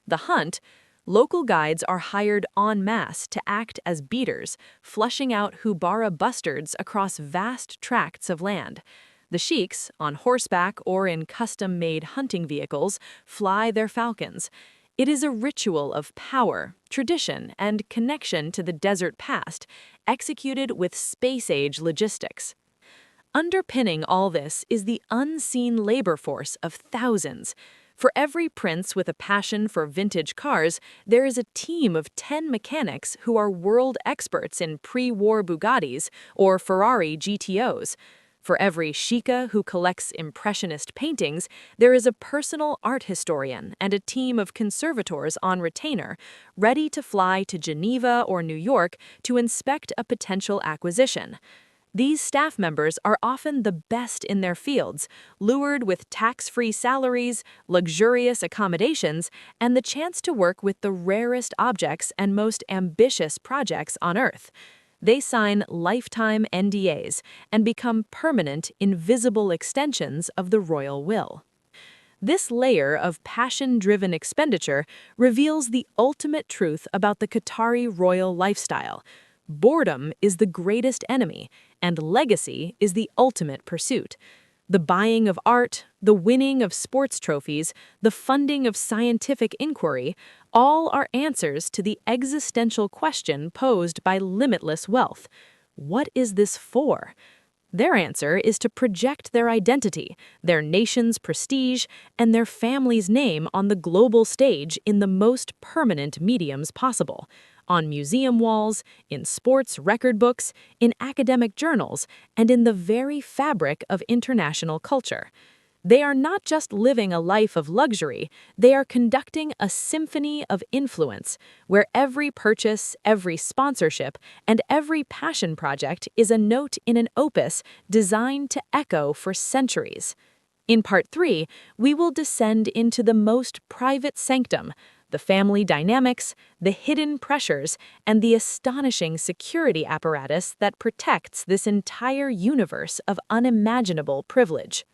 The hunt, local guides are hired en masse to act as beaters, flushing out Hubara bustards across vast tracts of land. The sheiks, on horseback or in custom-made hunting vehicles, fly their falcons. It is a ritual of power, tradition, and connection to the desert past, executed with space-age logistics. Underpinning all this is the unseen labor force of thousands. For every prince with a passion for vintage cars, there is a team of 10 mechanics who are world experts in pre-war Bugattis or Ferrari GTOs. For every Sheikah who collects impressionist paintings, there is a personal art historian and a team of conservators on retainer, ready to fly to Geneva or New York to inspect a potential acquisition. These staff members are often the best in their fields, lured with tax-free salaries, luxurious accommodations, and the chance to work with the rarest objects and most ambitious projects on Earth. They sign lifetime NDAs and become permanent, invisible extensions of the royal will. This layer of passion-driven expenditure reveals the ultimate truth about the Qatari royal lifestyle. Boredom is the greatest enemy, and legacy is the ultimate pursuit. The buying of art, the winning of sports trophies, the funding of scientific inquiry, all are answers to the existential question posed by limitless wealth. What is this for? Their answer is to project their identity, their nation's prestige, and their family's name on the global stage in the most permanent mediums possible. On museum walls, in sports record books, in academic journals, and in the very fabric of international culture. They are not just living a life of luxury, they are conducting a symphony of influence, where every purchase, every sponsorship, and every passion project is a note in an opus designed to echo for centuries. In Part 3, we will descend into the most private sanctum, the family dynamics, the hidden pressures, and the astonishing security apparatus that protects this entire universe of unimaginable privilege.